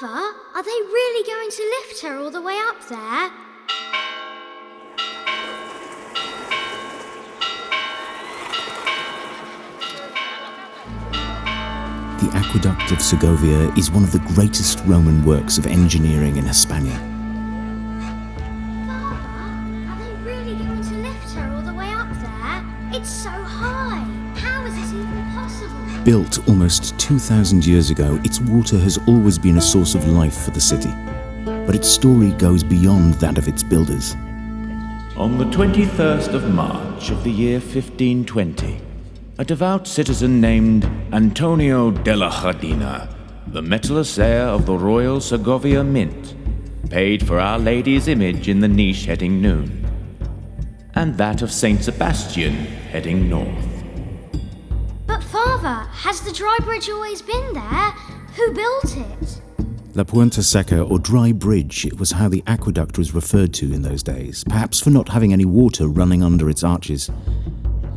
Father, are they really going to lift her all the way up there? The Aqueduct of Segovia is one of the greatest Roman works of engineering in Hispania. Father, are they really going to lift her all the way up there? It's so high. How is this even possible? Built almost 2,000 years ago, its water has always been a source of life for the city. But its story goes beyond that of its builders. On the 21st of March of the year 1520, a devout citizen named Antonio della Jardina, the metallous heir of the Royal Segovia Mint, paid for Our Lady's image in the niche heading noon, and that of Saint Sebastian heading north. But Father, has the dry bridge always been there? Who built it? La Puente Seca, or Dry Bridge, was how the aqueduct was referred to in those days, perhaps for not having any water running under its arches.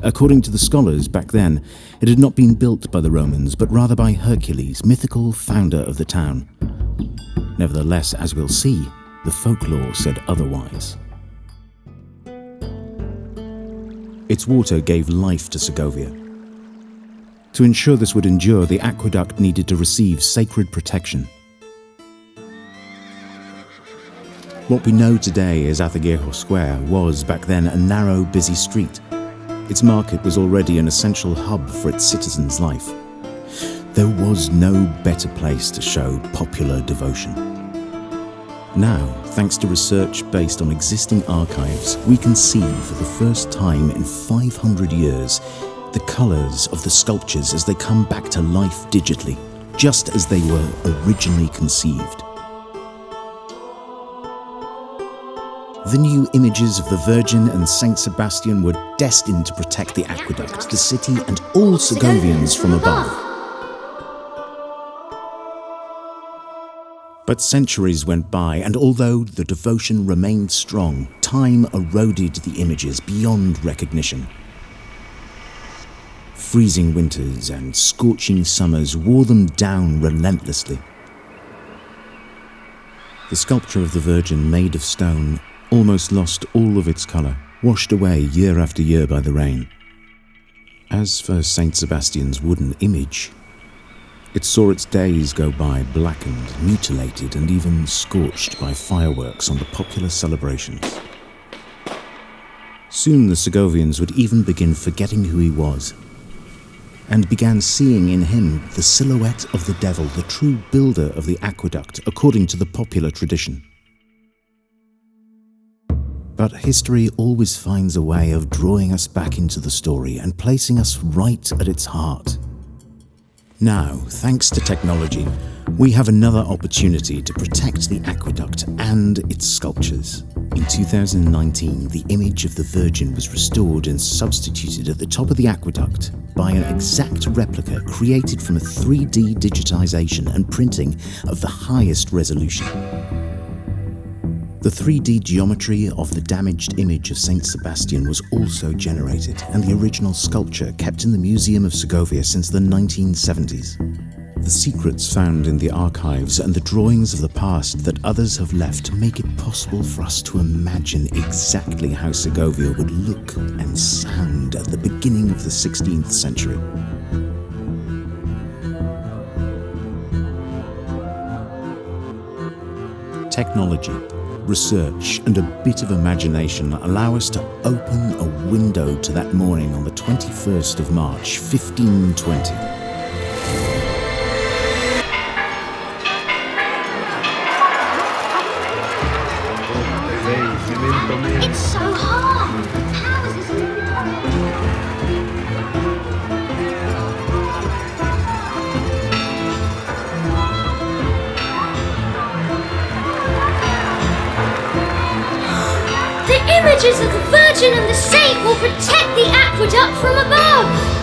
According to the scholars back then, it had not been built by the Romans, but rather by Hercules, mythical founder of the town. Nevertheless, as we'll see, the folklore said otherwise. Its water gave life to Segovia. To ensure this would endure, the aqueduct needed to receive sacred protection. What we know today as Athagirjo Square was, back then, a narrow, busy street. Its market was already an essential hub for its citizens' life. There was no better place to show popular devotion. Now, thanks to research based on existing archives, we can see for the first time in 500 years the colours of the sculptures as they come back to life digitally, just as they were originally conceived. The new images of the Virgin and Saint Sebastian were destined to protect the aqueduct, the city, and all Segovians from above. But centuries went by, and although the devotion remained strong, time eroded the images beyond recognition. Freezing winters and scorching summers wore them down relentlessly. The sculpture of the Virgin, made of stone, almost lost all of its colour, washed away year after year by the rain. As for Saint Sebastian's wooden image, it saw its days go by blackened, mutilated, and even scorched by fireworks on the popular celebrations. Soon the Segovians would even begin forgetting who he was, and began seeing in him the silhouette of the devil, the true builder of the aqueduct, according to the popular tradition. But history always finds a way of drawing us back into the story and placing us right at its heart. Now, thanks to technology, we have another opportunity to protect the aqueduct and its sculptures. In 2019, the image of the Virgin was restored and substituted at the top of the aqueduct by an exact replica created from a 3D digitization and printing of the highest resolution. The 3D geometry of the damaged image of Saint Sebastian was also generated, and the original sculpture kept in the Museum of Segovia since the 1970s. The secrets found in the archives and the drawings of the past that others have left make it possible for us to imagine exactly how Segovia would look and sound at the beginning of the 16th century. Technology, research, and a bit of imagination allow us to open a window to that morning on the 21st of March, 1520. It's so hard! How is this even possible? The images of the Virgin and the Saint will protect the aqueduct from above!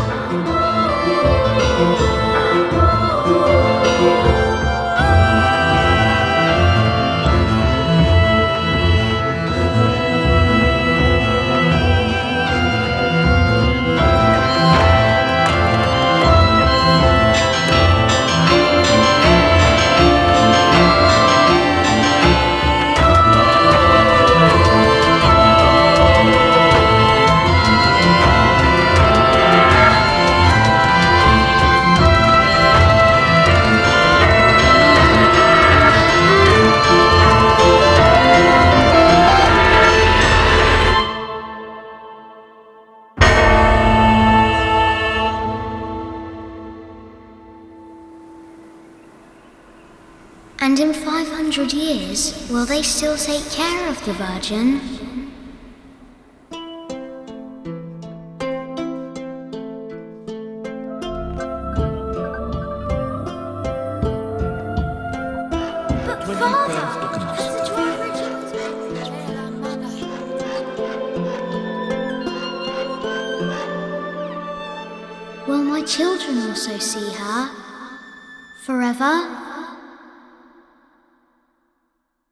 And in 500 years, will they still take care of the Virgin? But Father, has the drawbridge Will my children also see her? Forever?